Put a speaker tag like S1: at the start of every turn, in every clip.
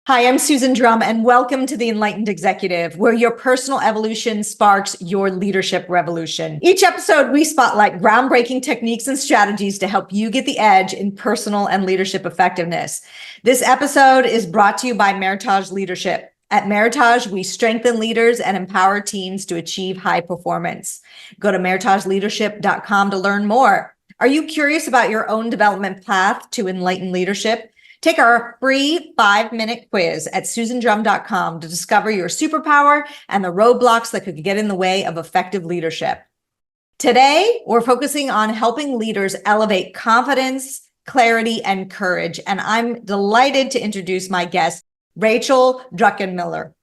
S1: Hi, I'm Susan Drumm, and welcome to the Enlightened Executive, where your personal evolution sparks your leadership revolution. Each episode, we spotlight groundbreaking techniques and strategies to help you get the edge in personal and leadership effectiveness. This episode is brought to you by Meritage Leadership. At Meritage, we strengthen leaders and empower teams to achieve high performance. Go to meritageleadership.com to learn more. Are you curious about your own development path to enlightened leadership? Take our free 5-minute quiz at susandrum.com to discover your superpower and the roadblocks that could get in the way of effective leadership. Today, we're focusing on helping leaders elevate confidence, clarity, and courage. And I'm delighted to introduce my guest, Rachel Druckenmiller.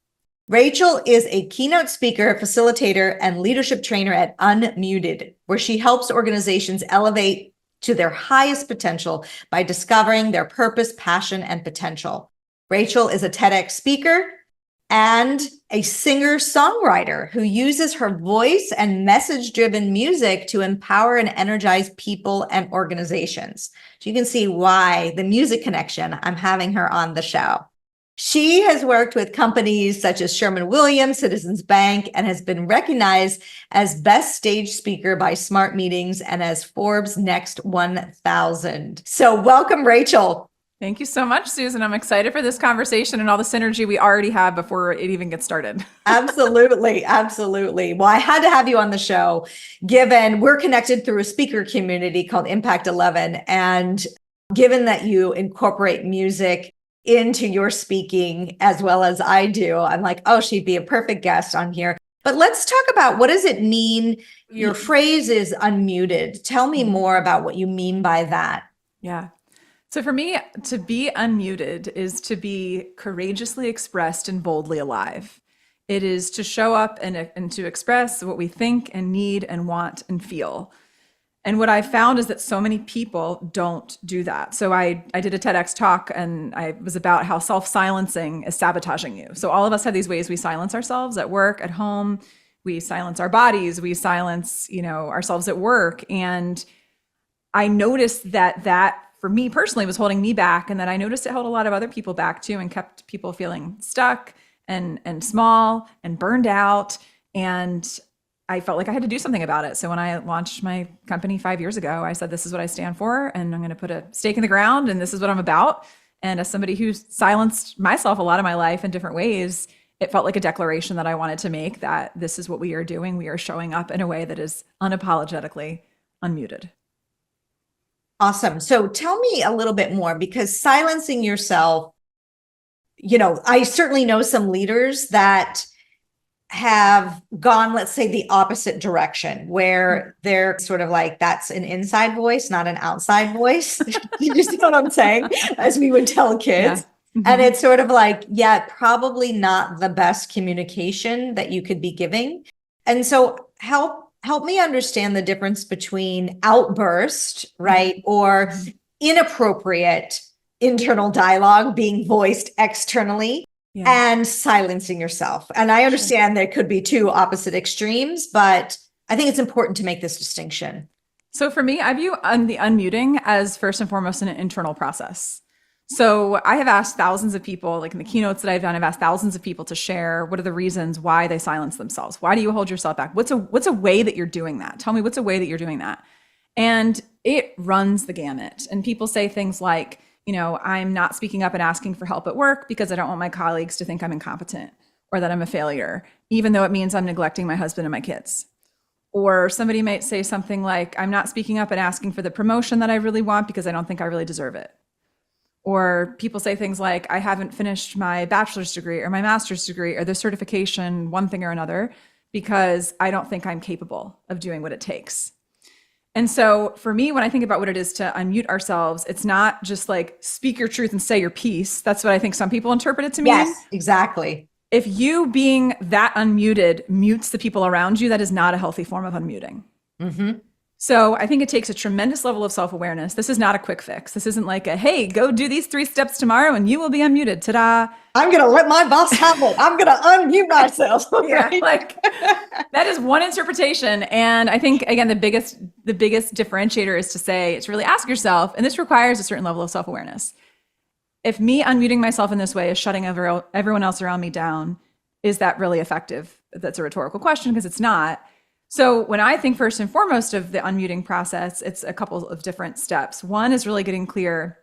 S1: Rachel is a keynote speaker, facilitator, and leadership trainer at Unmuted, where she helps organizations elevate to their highest potential by discovering their purpose, passion, and potential. Rachel is a TEDx speaker and a singer-songwriter who uses her voice and message-driven music to empower and energize people and organizations. So you can see why the music connection, I'm having her on the show. She has worked with companies such as Sherwin-Williams, Citizens Bank, and has been recognized as Best Stage Speaker by Smart Meetings and as Forbes' Next 1000. So welcome, Rachel.
S2: Thank you so much, Susan. I'm excited for this conversation and all the synergy we already have before it even gets started.
S1: Absolutely. Absolutely. Well, I had to have you on the show, given we're connected through a speaker community called Impact 11. And given that you incorporate music into your speaking as well as I do, I'm like, oh, she'd be a perfect guest on here. But let's talk about, what does it mean? Your phrase is unmuted. Tell me more about what you mean by that.
S2: Yeah. So for me, to be unmuted is to be courageously expressed and boldly alive. It is to show up and to express what we think and need and want and feel. And what I found is that so many people don't do that. So I did a TEDx talk and I was about how self-silencing is sabotaging you. So all of us have these ways we silence ourselves at work, at home. We silence our bodies. We silence, ourselves at work. And I noticed that for me personally was holding me back, and that I noticed it held a lot of other people back too, and kept people feeling stuck and small and burned out. And I felt like I had to do something about it. So when I launched my company 5 years ago, I said, this is what I stand for, and I'm going to put a stake in the ground, and this is what I'm about. And as somebody who silenced myself a lot of my life in different ways, it felt like a declaration that I wanted to make, that this is what we are doing. We are showing up in a way that is unapologetically unmuted.
S1: Awesome. So tell me a little bit more, because silencing yourself, I certainly know some leaders that have gone, let's say, the opposite direction, where they're sort of like, that's an inside voice, not an outside voice. You just know what I'm saying? As we would tell kids. Yeah. And it's sort of like, probably not the best communication that you could be giving. And so help me understand the difference between outburst, right? Or inappropriate internal dialogue being voiced externally. Yeah. And silencing yourself. And I understand there could be two opposite extremes, but I think it's important to make this distinction.
S2: So for me, I view the unmuting as first and foremost an internal process. So I have asked thousands of people, like in the keynotes that I've done, I've asked thousands of people to share what are the reasons why they silence themselves. Why do you hold yourself back? What's a way that you're doing that? Tell me what's a way that you're doing that. And it runs the gamut. And people say things like, I'm not speaking up and asking for help at work because I don't want my colleagues to think I'm incompetent or that I'm a failure, even though it means I'm neglecting my husband and my kids. Or somebody might say something like, I'm not speaking up and asking for the promotion that I really want because I don't think I really deserve it. Or people say things like, I haven't finished my bachelor's degree or my master's degree or the certification, one thing or another, because I don't think I'm capable of doing what it takes. And so for me, when I think about what it is to unmute ourselves, it's not just like speak your truth and say your piece. That's what I think some people interpret it to mean.
S1: Yes, exactly.
S2: If you being that unmuted mutes the people around you, that is not a healthy form of unmuting. Mm-hmm. So I think it takes a tremendous level of self-awareness. This is not a quick fix. This isn't like hey, go do these 3 steps tomorrow and you will be unmuted. Ta-da.
S1: I'm going to let my boss have it. I'm going to unmute myself.
S2: Yeah, like that is one interpretation. And I think, again, the biggest differentiator is to say, it's really ask yourself, and this requires a certain level of self-awareness. if me unmuting myself in this way is shutting everyone else around me down, is that really effective? That's a rhetorical question because it's not. So when I think first and foremost of the unmuting process, it's a couple of different steps. One is really getting clear,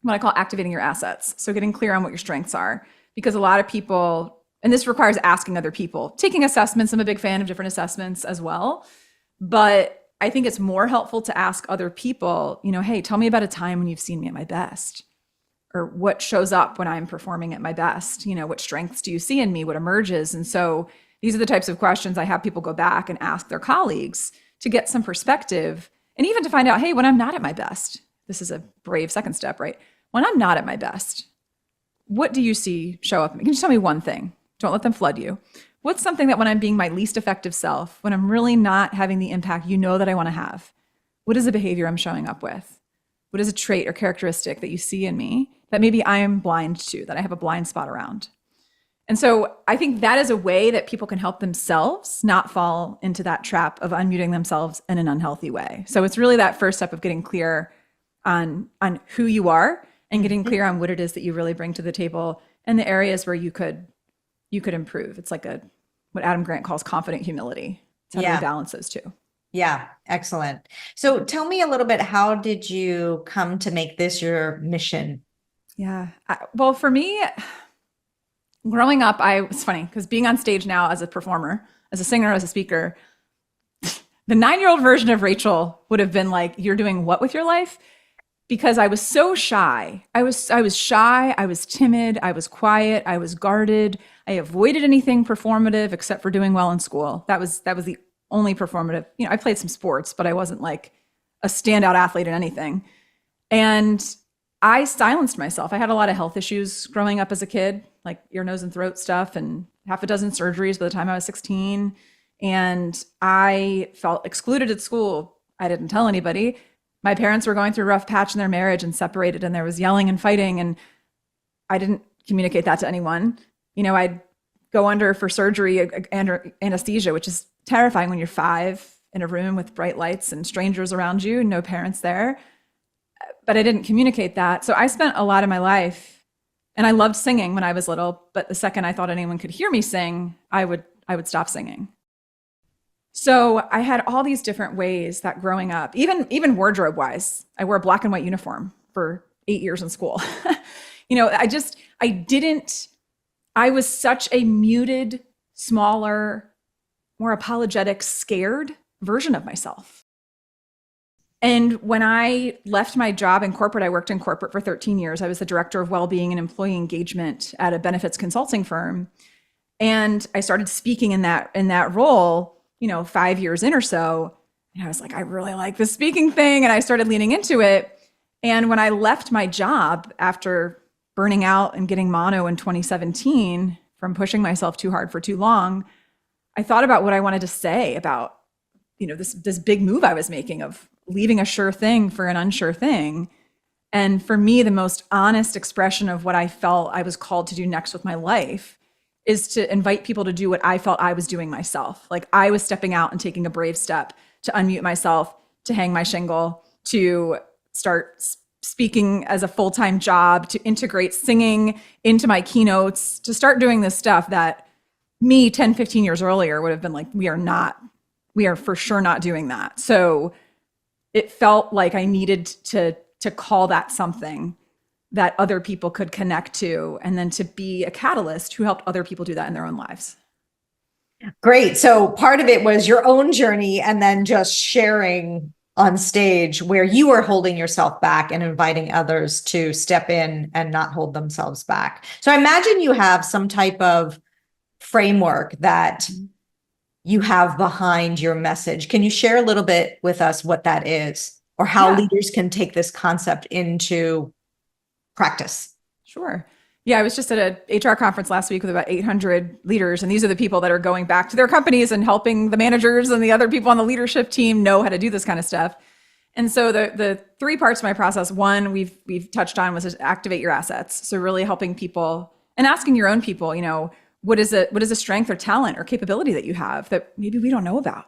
S2: what I call activating your assets. So getting clear on what your strengths are, because a lot of people, and this requires asking other people, taking assessments. I'm a big fan of different assessments as well. But I think it's more helpful to ask other people, hey, tell me about a time when you've seen me at my best, or what shows up when I'm performing at my best. What strengths do you see in me? What emerges? And so these are the types of questions I have people go back and ask their colleagues to get some perspective, and even to find out, hey, when I'm not at my best, this is a brave second step, right? When I'm not at my best, what do you see show up? Can you tell me one thing? Don't let them flood you. What's something that when I'm being my least effective self, when I'm really not having the impact that I want to have, what is the behavior I'm showing up with? What is a trait or characteristic that you see in me that maybe I'm blind to, that I have a blind spot around? And so I think that is a way that people can help themselves not fall into that trap of unmuting themselves in an unhealthy way. So it's really that first step of getting clear on who you are and getting clear on what it is that you really bring to the table and the areas where you could improve. It's like what Adam Grant calls confident humility. It's how do we balance those two?
S1: Yeah, excellent. So tell me a little bit, how did you come to make this your mission?
S2: Yeah. Well, for me, growing up, it's funny because being on stage now as a performer, as a singer, as a speaker, the 9-year-old version of Rachel would have been like, you're doing what with your life? Because I was so shy. I was shy. I was timid. I was quiet. I was guarded. I avoided anything performative except for doing well in school. That was the only performative. I played some sports, but I wasn't like a standout athlete in anything. And I silenced myself. I had a lot of health issues growing up as a kid, like ear, nose, and throat stuff, and half a dozen surgeries by the time I was 16. And I felt excluded at school. I didn't tell anybody. My parents were going through a rough patch in their marriage and separated, and there was yelling and fighting, and I didn't communicate that to anyone. I'd go under for surgery under anesthesia, which is terrifying when you're 5 in a room with bright lights and strangers around you and no parents there. But I didn't communicate that. So I spent a lot of my life, and I loved singing when I was little, but the second I thought anyone could hear me sing, I would stop singing. So I had all these different ways that growing up, even wardrobe wise, I wore a black and white uniform for 8 years in school. I was such a muted, smaller, more apologetic, scared version of myself. And when I left my job in corporate, I worked in corporate for 13 years. I was the director of well-being and employee engagement at a benefits consulting firm. And I started speaking in that role, 5 years in or so. And I was like, I really like this speaking thing. And I started leaning into it. And when I left my job after burning out and getting mono in 2017 from pushing myself too hard for too long, I thought about what I wanted to say about, this big move I was making of leaving a sure thing for an unsure thing. And for me, the most honest expression of what I felt I was called to do next with my life is to invite people to do what I felt I was doing myself. Like I was stepping out and taking a brave step to unmute myself, to hang my shingle, to start speaking as a full-time job, to integrate singing into my keynotes, to start doing this stuff that me 10, 15 years earlier would have been like, we are for sure not doing that. So it felt like I needed to call that something that other people could connect to, and then to be a catalyst who helped other people do that in their own lives.
S1: Great. So part of it was your own journey, and then just sharing on stage where you were holding yourself back and inviting others to step in and not hold themselves back. So I imagine you have some type of framework that you have behind your message. Can you share a little bit with us what that is, or how leaders can take this concept into practice?
S2: Sure. Yeah, I was just at a HR conference last week with about 800 leaders, and these are the people that are going back to their companies and helping the managers and the other people on the leadership team know how to do this kind of stuff. And so the 3 parts of my process, one we've touched on, was to activate your assets. So really helping people and asking your own people, what is a strength or talent or capability that you have that maybe we don't know about?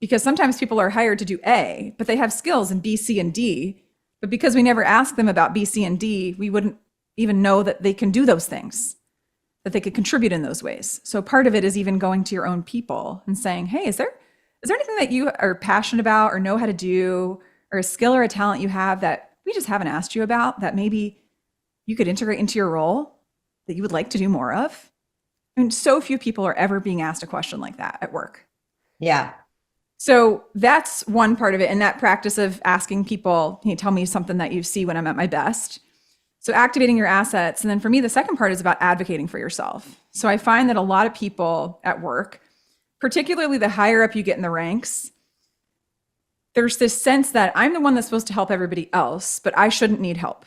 S2: Because sometimes people are hired to do A, but they have skills in B, C, and D. But because we never ask them about B, C, and D, we wouldn't even know that they can do those things, that they could contribute in those ways. So part of it is even going to your own people and saying, hey, is there anything that you are passionate about or know how to do, or a skill or a talent you have that we just haven't asked you about, that maybe you could integrate into your role that you would like to do more of? I mean, so few people are ever being asked a question like that at work.
S1: Yeah.
S2: So that's one part of it. And that practice of asking people, hey, tell me something that you see when I'm at my best. So activating your assets. And then for me, the second part is about advocating for yourself. So I find that a lot of people at work, particularly the higher up you get in the ranks, there's this sense that I'm the one that's supposed to help everybody else, but I shouldn't need help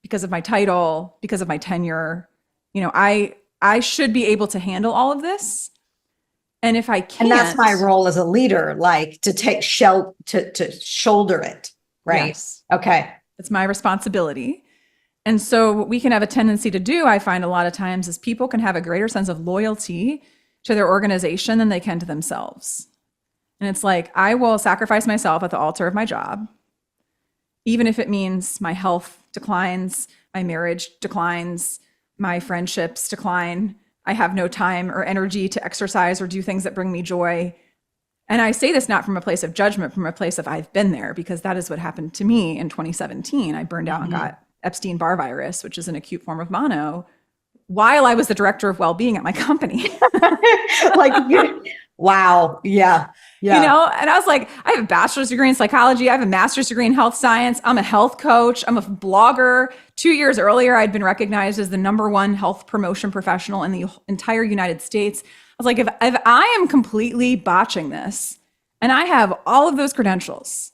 S2: because of my title, because of my tenure. You know, I should be able to handle all of this. And if I can't,
S1: and that's my role as a leader, like to take to shoulder it, right?
S2: Yes.
S1: Okay.
S2: It's my responsibility. And so what we can have a tendency to do, I find a lot of times, is people can have a greater sense of loyalty to their organization than they can to themselves. And it's like, I will sacrifice myself at the altar of my job, even if it means my health declines, my marriage declines, my friendships decline. I have no time or energy to exercise or do things that bring me joy. And I say this not from a place of judgment, from a place of I've been there, because that is what happened to me in 2017. I burned out and got Epstein-Barr virus, which is an acute form of mono, while I was the director of well-being at my company.
S1: Wow. Yeah. Yeah.
S2: You know, and I was like, I have a bachelor's degree in psychology. I have a master's degree in health science. I'm a health coach. I'm a blogger. 2 years earlier, I'd been recognized as the #1 health promotion professional in the entire United States. I was like, if I am completely botching this and I have all of those credentials,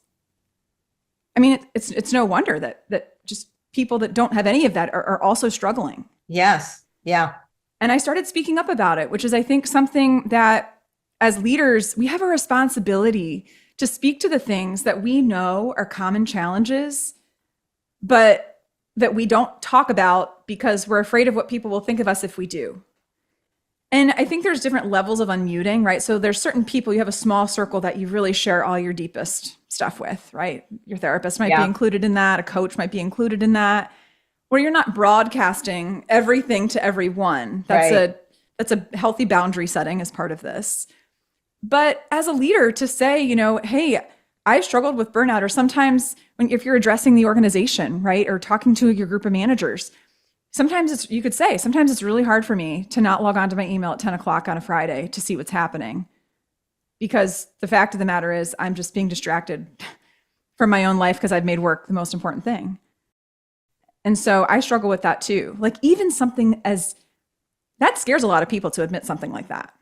S2: I mean, it's no wonder that just people that don't have any of that are also struggling.
S1: Yes. Yeah.
S2: And I started speaking up about it, which is, I think, something that as leaders, we have a responsibility to speak to the things that we know are common challenges, but that we don't talk about because we're afraid of what people will think of us if we do. And I think there's different levels of unmuting, right? So there's certain people, you have a small circle that you really share all your deepest stuff with, right? Your therapist might be included in that. A coach might be included in that, where you're not broadcasting everything to everyone. That's a healthy boundary setting as part of this. But as a leader, to say, you know, hey, I've struggled with burnout, or sometimes if you're addressing the organization, right, or talking to your group of managers, sometimes you could say, sometimes it's really hard for me to not log on to my email at 10 o'clock on a Friday to see what's happening. Because the fact of the matter is, I'm just being distracted from my own life because I've made work the most important thing. And so I struggle with that too. Like, even something as that scares a lot of people to admit something like that.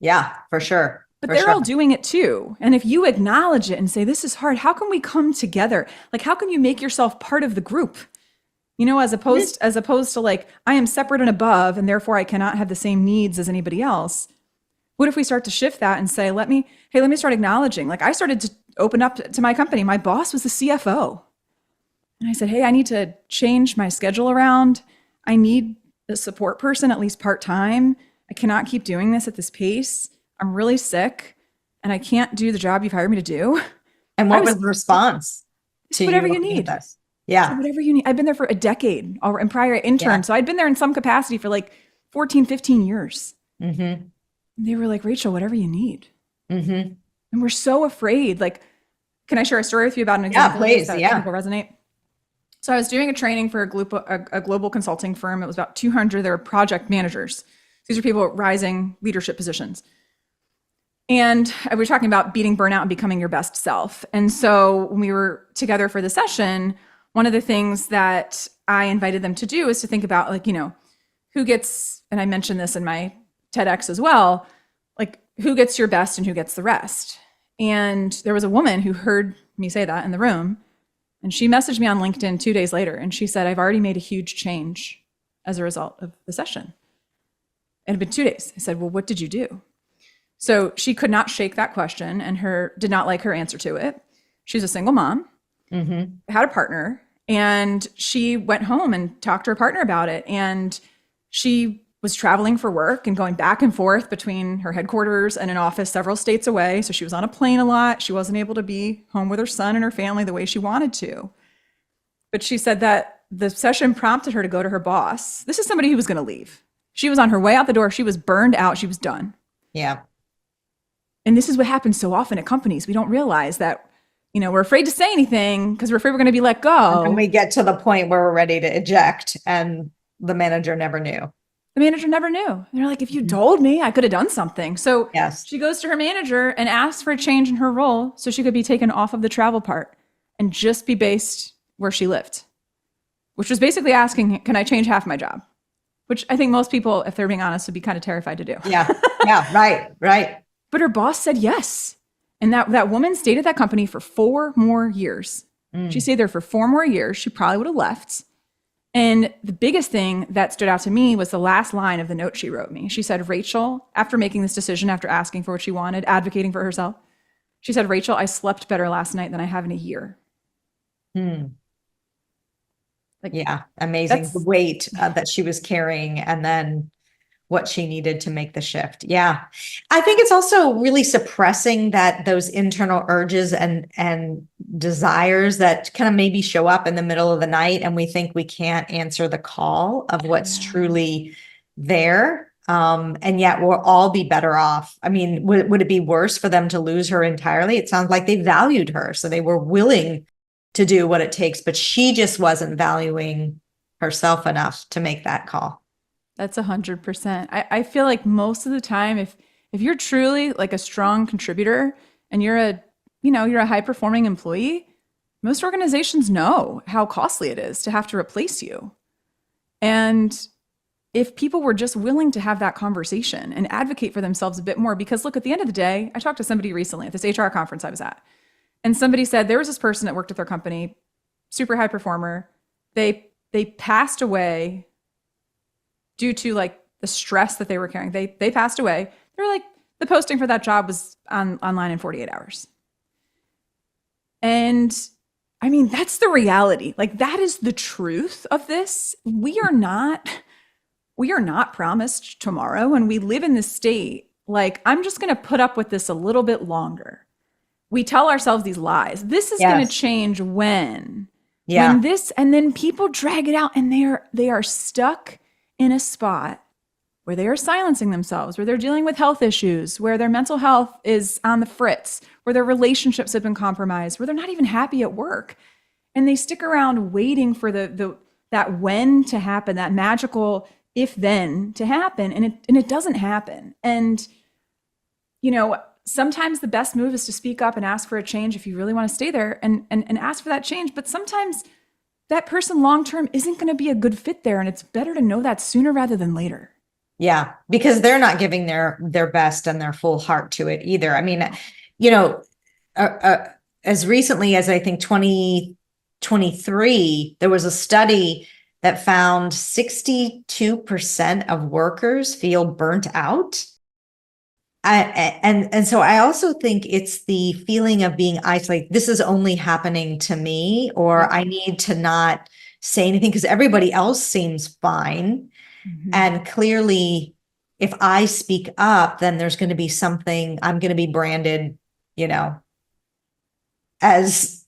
S1: Yeah, for sure.
S2: But they're all doing it too. And if you acknowledge it and say, this is hard, how can we come together? Like, how can you make yourself part of the group? You know, as opposed to like, I am separate and above, and therefore I cannot have the same needs as anybody else. What if we start to shift that and say, let me start acknowledging. Like, I started to open up to my company. My boss was the CFO. And I said, hey, I need to change my schedule around. I need a support person, at least part-time. I cannot keep doing this at this pace. I'm really sick and I can't do the job you've hired me to do.
S1: And what was the response to
S2: whatever you need?
S1: Yeah.
S2: So whatever you need. I've been there for a decade and prior intern. Yeah. So I'd been there in some capacity for like 14, 15 years. Mm-hmm. They were like, Rachel, whatever you need. Mm-hmm. And we're so afraid. Like, can I share a story with you about an example?
S1: Yeah, please.
S2: That
S1: Yeah.
S2: Will resonate. So I was doing a training for a global consulting firm. It was about 200. They were project managers. These are people at rising leadership positions. And we were talking about beating burnout and becoming your best self. And so when we were together for the session, one of the things that I invited them to do is to think about, like, you know, who gets, and I mentioned this in my TEDx as well, like, who gets your best and who gets the rest. And there was a woman who heard me say that in the room. And she messaged me on LinkedIn 2 days later. And she said, I've already made a huge change as a result of the session. It had been 2 days. I said, well, what did you do? So she could not shake that question and did not like her answer to it. She's a single mom, had a partner, and she went home and talked to her partner about it. And she was traveling for work and going back and forth between her headquarters and an office several states away. So she was on a plane a lot. She wasn't able to be home with her son and her family the way she wanted to. But she said that the session prompted her to go to her boss. This is somebody who was going to leave. She was on her way out the door. She was burned out. She was done.
S1: Yeah.
S2: And this is what happens so often at companies. We don't realize that, we're afraid to say anything because we're afraid we're going to be let go.
S1: And we get to the point where we're ready to eject, and the manager never knew.
S2: The manager never knew. And they're like, if you told me, I could have done something. So
S1: yes.
S2: She goes to her manager and asks for a change in her role so she could be taken off of the travel part and just be based where she lived, which was basically asking, can I change half my job? Which I think most people, if they're being honest, would be kind of terrified to do.
S1: Yeah. Right.
S2: But her boss said yes. And that woman stayed at that company for 4 more years. She stayed there for 4 more years. She probably would have left. And the biggest thing that stood out to me was the last line of the note she wrote me. She said, Rachel, after making this decision, after asking for what she wanted, advocating for herself, she said, Rachel, I slept better last night than I have in a year.
S1: Yeah, amazing. The weight that she was carrying, and then what she needed to make the shift. Yeah. I think it's also really suppressing those internal urges and desires that kind of maybe show up in the middle of the night, and we think we can't answer the call of what's truly there. And yet we'll all be better off. I mean, would it be worse for them to lose her entirely? It sounds like they valued her, so they were willing to do what it takes, but she just wasn't valuing herself enough to make that call.
S2: That's 100%. I feel like most of the time, if you're truly like a strong contributor and you're a high performing employee, most organizations know how costly it is to have to replace you. And if people were just willing to have that conversation and advocate for themselves a bit more, because look, at the end of the day, I talked to somebody recently at this HR conference I was at, and somebody said there was this person that worked at their company, super high performer. They passed away due to like the stress that they were carrying. They passed away. They're like, the posting for that job was online in 48 hours. And I mean, that's the reality. Like, that is the truth of this. We are not promised tomorrow, and we live in this state. Like, I'm just going to put up with this a little bit longer. We tell ourselves these lies. This is going to change when this, and then people drag it out, and they are stuck in a spot where they are silencing themselves, where they're dealing with health issues, where their mental health is on the fritz, where their relationships have been compromised, where they're not even happy at work. And they stick around waiting for that when to happen, that magical if then to happen, and it doesn't happen. And sometimes the best move is to speak up and ask for a change if you really want to stay there, and ask for that change. But sometimes that person long-term isn't going to be a good fit there. And it's better to know that sooner rather than later. Yeah.
S1: Because they're not giving their best and their full heart to it either. I mean, as recently as I think 2023, there was a study that found 62% of workers feel burnt out. And so I also think it's the feeling of being isolated. This is only happening to me, or I need to not say anything because everybody else seems fine. Mm-hmm. And clearly, if I speak up, then there's going to be something, I'm going to be branded, as,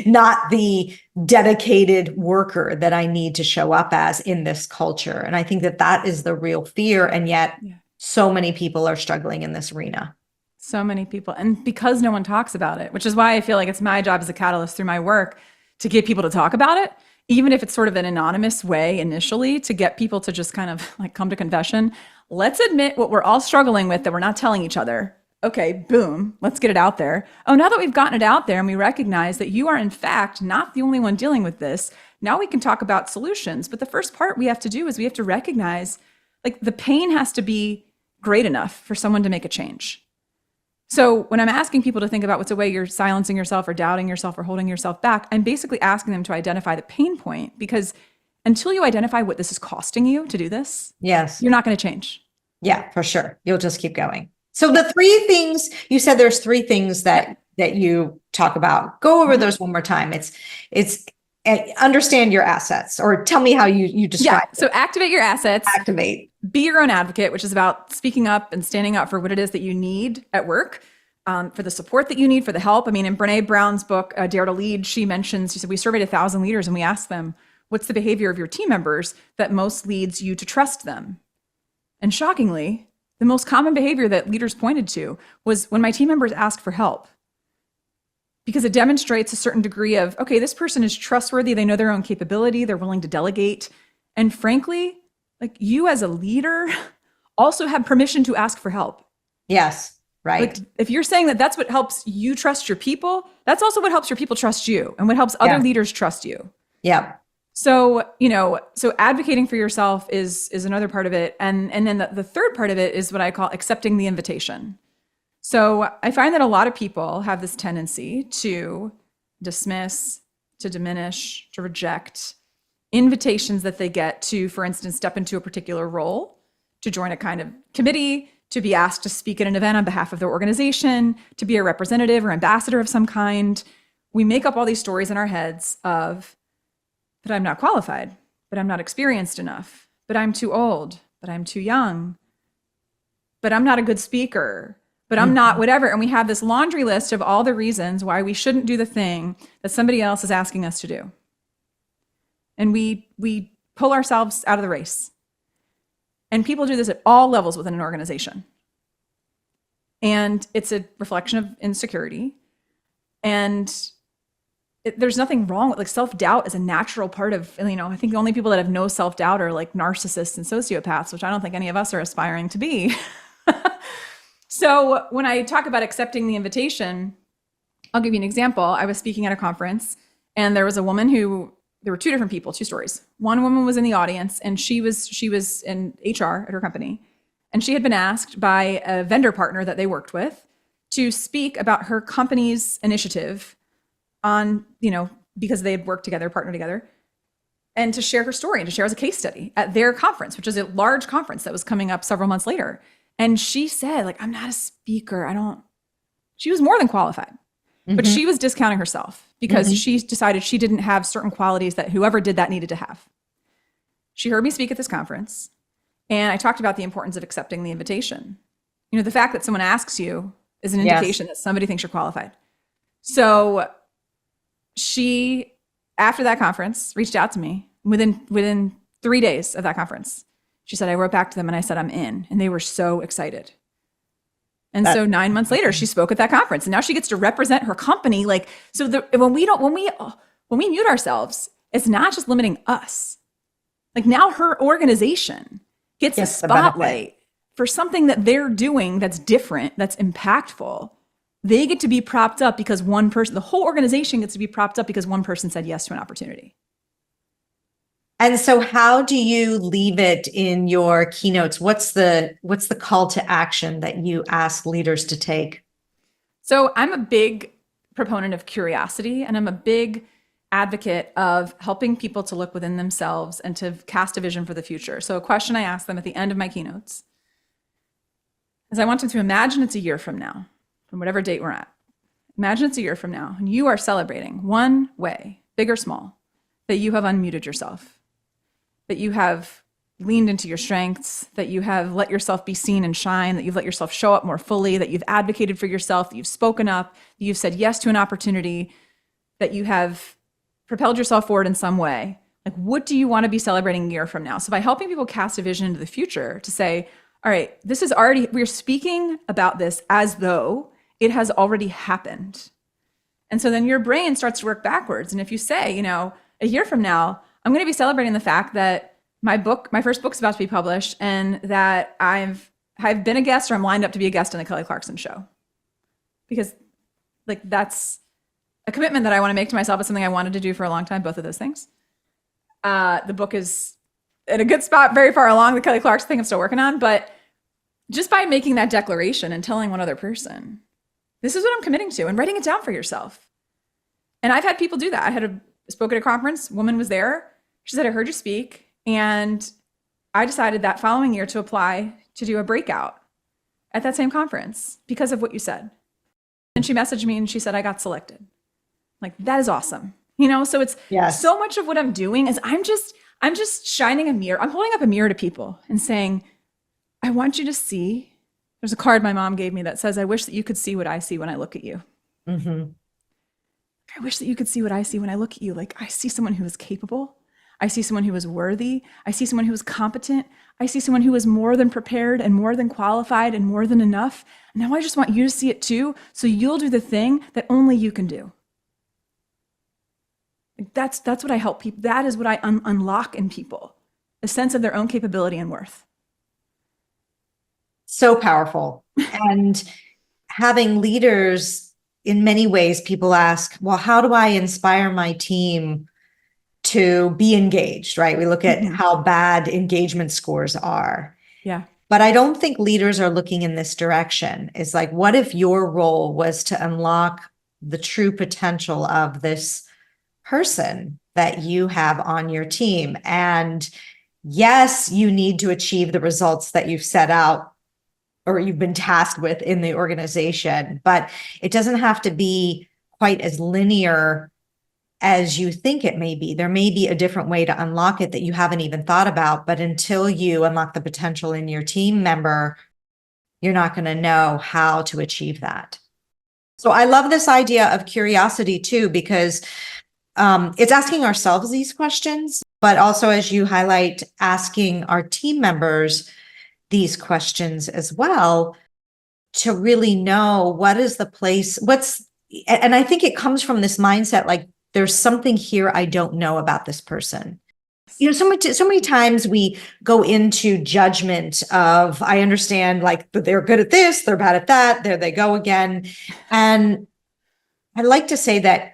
S1: not the dedicated worker that I need to show up as in this culture. And I think that is the real fear. And yet, so many people are struggling in this arena.
S2: So many people. And because no one talks about it, which is why I feel like it's my job as a catalyst through my work to get people to talk about it, even if it's sort of an anonymous way initially, to get people to just kind of like come to confession. Let's admit what we're all struggling with that we're not telling each other. Okay, boom, let's get it out there. Oh, now that we've gotten it out there and we recognize that you are in fact not the only one dealing with this, now we can talk about solutions. But the first part we have to do is we have to recognize, like, the pain has to be great enough for someone to make a change. So when I'm asking people to think about what's a way you're silencing yourself or doubting yourself or holding yourself back, I'm basically asking them to identify the pain point, because until you identify what this is costing you to do this, you're not going to change.
S1: Yeah, for sure. You'll just keep going. So the 3 things, you said there's 3 things that you talk about. Go over those one more time. It's understand your assets, or tell me how you describe it.
S2: So activate your assets.
S1: Activate.
S2: Be your own advocate, which is about speaking up and standing up for what it is that you need at work, for the support that you need, for the help. I mean, in Brene Brown's book, Dare to Lead, she said, we surveyed 1,000 leaders and we asked them, what's the behavior of your team members that most leads you to trust them? And shockingly, the most common behavior that leaders pointed to was when my team members ask for help. Because it demonstrates a certain degree of, okay, this person is trustworthy, they know their own capability, they're willing to delegate. And frankly, like, you as a leader also have permission to ask for help.
S1: Yes, right.
S2: Like, if you're saying that that's what helps you trust your people, that's also what helps your people trust you and what helps other leaders trust you.
S1: Yeah.
S2: So, so advocating for yourself is another part of it. And then the third part of it is what I call accepting the invitation. So I find that a lot of people have this tendency to dismiss, to diminish, to reject invitations that they get to, for instance, step into a particular role, to join a kind of committee, to be asked to speak at an event on behalf of their organization, to be a representative or ambassador of some kind. We make up all these stories in our heads of, but I'm not qualified, but I'm not experienced enough, but I'm too old, but I'm too young, but I'm not a good speaker, but I'm not whatever. And we have this laundry list of all the reasons why we shouldn't do the thing that somebody else is asking us to do. And we pull ourselves out of the race. And people do this at all levels within an organization. And it's a reflection of insecurity. And there's nothing wrong with, like, self-doubt is a natural part of, I think the only people that have no self-doubt are like narcissists and sociopaths, which I don't think any of us are aspiring to be. So when I talk about accepting the invitation, I'll give you an example. I was speaking at a conference and there was a woman there were two different people, two stories. One woman was in the audience and she was in HR at her company. And she had been asked by a vendor partner that they worked with to speak about her company's initiative on, because they had worked together, partnered together, and to share her story and to share as a case study at their conference, which is a large conference that was coming up several months later. And she said, like, I'm not a speaker. She was more than qualified, but she was discounting herself because she decided she didn't have certain qualities that whoever did that needed to have. She heard me speak at this conference and I talked about the importance of accepting the invitation. The fact that someone asks you is an indication that somebody thinks you're qualified. So she, after that conference, reached out to me within 3 days of that conference. She said, I wrote back to them and I said, I'm in. And they were so excited. And so 9 months later, she spoke at that conference and now she gets to represent her company. Like, so when we mute ourselves, it's not just limiting us. Like, now her organization gets a spotlight for something that they're doing that's different, that's impactful. They get to be propped up because one person, the whole organization gets to be propped up because one person said yes to an opportunity.
S1: And so how do you leave it in your keynotes? What's the call to action that you ask leaders to take?
S2: So I'm a big proponent of curiosity, and I'm a big advocate of helping people to look within themselves and to cast a vision for the future. So a question I ask them at the end of my keynotes is, I want them to imagine it's a year from now, from whatever date we're at. Imagine it's a year from now, and you are celebrating one way, big or small, that you have unmuted yourself, that you have leaned into your strengths, that you have let yourself be seen and shine, that you've let yourself show up more fully, that you've advocated for yourself, that you've spoken up, that you've said yes to an opportunity, that you have propelled yourself forward in some way. Like, what do you want to be celebrating a year from now? So by helping people cast a vision into the future to say, all right, we're speaking about this as though it has already happened. And so then your brain starts to work backwards. And if you say, a year from now, I'm going to be celebrating the fact that my first book's about to be published and that I've been a guest or I'm lined up to be a guest on the Kelly Clarkson show. Because, like, that's a commitment that I want to make to myself. It's something I wanted to do for a long time, both of those things. The book is at a good spot, very far along. The Kelly Clarkson thing I'm still working on. But just by making that declaration and telling one other person, this is what I'm committing to, and writing it down for yourself. And I've had people do that. I spoke at a conference, woman was there. She said, I heard you speak. And I decided that following year to apply to do a breakout at that same conference because of what you said. And she messaged me and she said, I got selected. Like, that is awesome. So it's so much of what I'm doing is I'm just shining a mirror. I'm holding up a mirror to people and saying, I want you to see. There's a card my mom gave me that says, I wish that you could see what I see when I look at you. I wish that you could see what I see when I look at you. Like, I see someone who is capable. I see someone who is worthy. I see someone who is competent. I see someone who is more than prepared and more than qualified and more than enough. And now I just want you to see it too, so you'll do the thing that only you can do. That's what I help people. That is what I unlock in people, a sense of their own capability and worth.
S1: So powerful. And having leaders, in many ways, people ask, well, how do I inspire my team to be engaged, right? We look at how bad engagement scores are.
S2: Yeah.
S1: But I don't think leaders are looking in this direction. It's like, what if your role was to unlock the true potential of this person that you have on your team? And yes, you need to achieve the results that you've set out or you've been tasked with in the organization, but it doesn't have to be quite as linear as you think it may be. There may be a different way to unlock it that you haven't even thought about, but until you unlock the potential in your team member, you're not going to know how to achieve that. So I love this idea of curiosity too, because it's asking ourselves these questions, but also, as you highlight, asking our team members these questions as well to really know what is the place, and I think it comes from this mindset, like, there's something here I don't know about this person. You know, so many times we go into judgment of, I understand, like, they're good at this, they're bad at that, there they go again. And I like to say that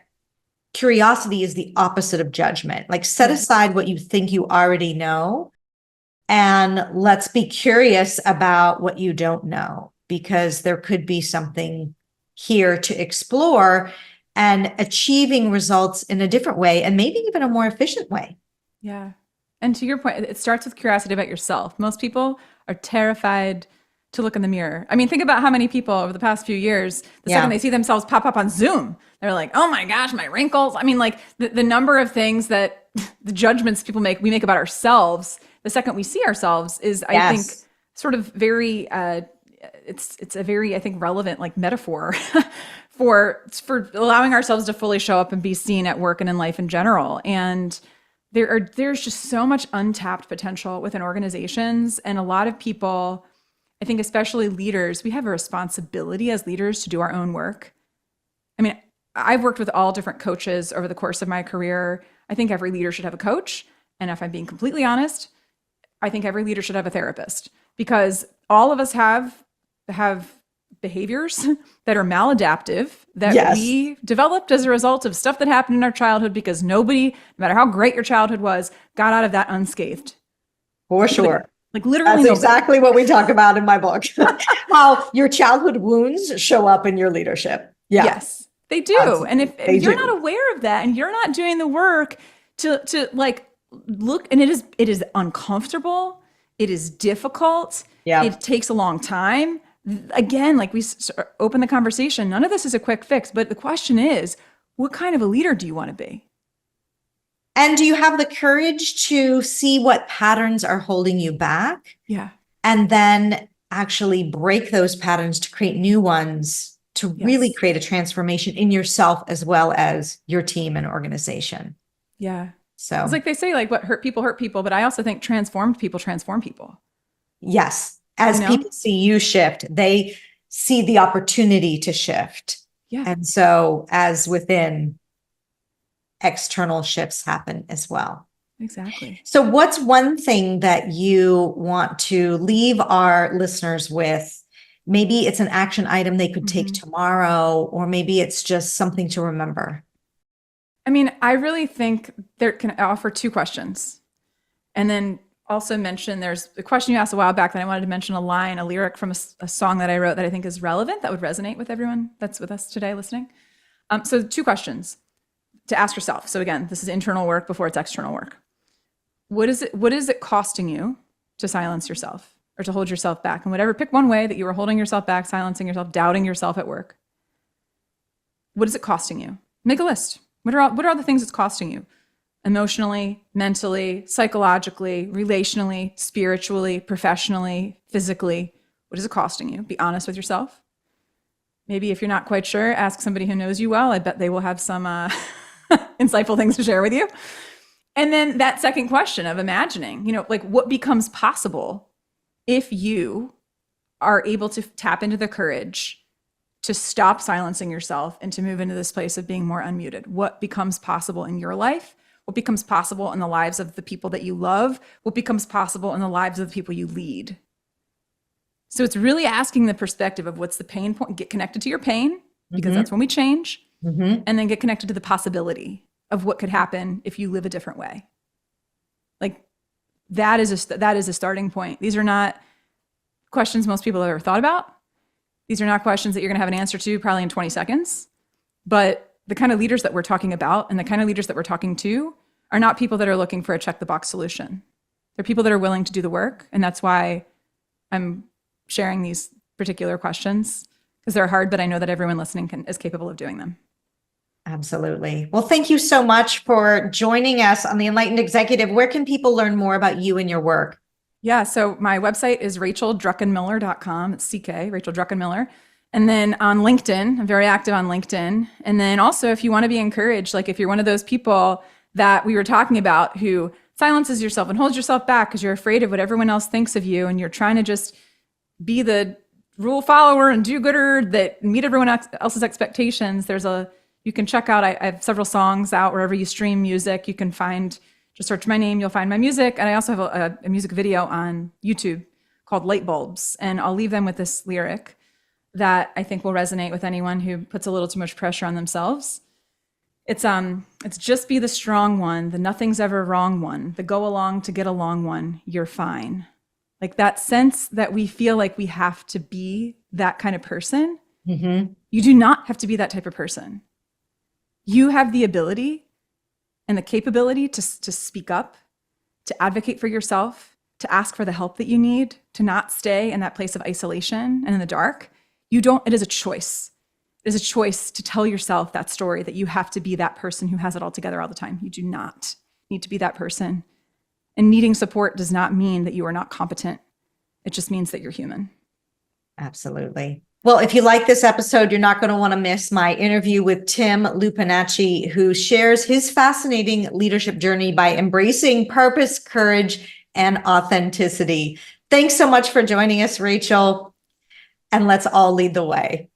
S1: curiosity is the opposite of judgment. Like, set aside what you think you already know, and let's be curious about what you don't know, because there could be something here to explore and achieving results in a different way, and maybe even a more efficient way.
S2: Yeah. And to your point, it starts with curiosity about yourself. Most people are terrified to look in the mirror. I mean, think about how many people over the past few years, the second they see themselves pop up on Zoom, they're like, oh my gosh, my wrinkles. I mean, like the number of things that the judgments we make about ourselves, the second we see ourselves is, I think, sort of very, it's a very, I think, relevant like metaphor for allowing ourselves to fully show up and be seen at work and in life in general. And there's just so much untapped potential within organizations. And a lot of people, I think, especially leaders, we have a responsibility as leaders to do our own work. I mean, I've worked with all different coaches over the course of my career. I think every leader should have a coach. And if I'm being completely honest, I think every leader should have a therapist, because all of us have behaviors that are maladaptive that we developed as a result of stuff that happened in our childhood, because nobody, no matter how great your childhood was, got out of that unscathed.
S1: For sure.
S2: Like literally
S1: That's exactly what we talk about in my book. How your childhood wounds show up in your leadership. Yeah.
S2: Yes, they do. Absolutely. And if you're not aware of that and you're not doing the work to like look, and it is uncomfortable, it is difficult, it takes a long time. Again, like we open the conversation, none of this is a quick fix, but the question is, what kind of a leader do you want to be?
S1: And do you have the courage to see what patterns are holding you back?
S2: Yeah.
S1: And then actually break those patterns to create new ones, to really create a transformation in yourself as well as your team and organization.
S2: Yeah.
S1: So
S2: it's like they say, like, what hurt people, but I also think transformed people transform people.
S1: Yes. As people see you shift, they see the opportunity to shift.
S2: Yeah.
S1: And so as within, external shifts happen as well.
S2: Exactly.
S1: So what's one thing that you want to leave our listeners with? Maybe it's an action item they could take tomorrow, or maybe it's just something to remember.
S2: I mean, I really think there can offer two questions. And then also mention, there's a question you asked a while back that I wanted to mention, a lyric from a song that I wrote that I think is relevant, that would resonate with everyone that's with us today listening. So two questions to ask yourself. So again, this is internal work before it's external work. What is it costing you to silence yourself or to hold yourself back? And whatever, pick one way that you were holding yourself back, silencing yourself, doubting yourself at work. What is it costing you? Make a list. What are all the things it's costing you? Emotionally, mentally, psychologically, relationally, spiritually, professionally, physically. What is it costing you? Be honest with yourself. Maybe if you're not quite sure, ask somebody who knows you well. I bet they will have some insightful things to share with you. And then that second question of imagining, like what becomes possible if you are able to tap into the courage to stop silencing yourself and to move into this place of being more unmuted. What becomes possible in your life? What becomes possible in the lives of the people that you love? What becomes possible in the lives of the people you lead? So it's really asking the perspective of what's the pain point, get connected to your pain, because that's when we change, and then get connected to the possibility of what could happen if you live a different way. Like that is a starting point. These are not questions most people have ever thought about. These are not questions that you're going to have an answer to probably in 20 seconds. But the kind of leaders that we're talking about and the kind of leaders that we're talking to are not people that are looking for a check the box solution. They're people that are willing to do the work. And that's why I'm sharing these particular questions, because they're hard, but I know that everyone listening is capable of doing them.
S1: Absolutely. Well, thank you so much for joining us on the Enlightened Executive. Where can people learn more about you and your work?
S2: Yeah, so my website is racheldruckenmiller.com. It's CK, Rachel Druckenmiller. And then on LinkedIn, I'm very active on LinkedIn. And then also, if you want to be encouraged, like if you're one of those people that we were talking about who silences yourself and holds yourself back because you're afraid of what everyone else thinks of you and you're trying to just be the rule follower and do-gooder that meet everyone else's expectations, you can check out, I have several songs out wherever you stream music. You can just search my name, you'll find my music. And I also have a music video on YouTube called Light Bulbs. And I'll leave them with this lyric that I think will resonate with anyone who puts a little too much pressure on themselves. It's just be the strong one, the nothing's ever wrong one, the go along to get along one, you're fine. Like that sense that we feel like we have to be that kind of person. You do not have to be that type of person. You have the ability and the capability to speak up, to advocate for yourself, to ask for the help that you need, to not stay in that place of isolation and in the dark. It is a choice. It is a choice to tell yourself that story that you have to be that person who has it all together all the time. You do not need to be that person. And needing support does not mean that you are not competent. It just means that you're human.
S1: Absolutely. Well, if you like this episode, you're not going to want to miss my interview with Tim Lupinacci, who shares his fascinating leadership journey by embracing purpose, courage, and authenticity. Thanks so much for joining us, Rachel, and let's all lead the way.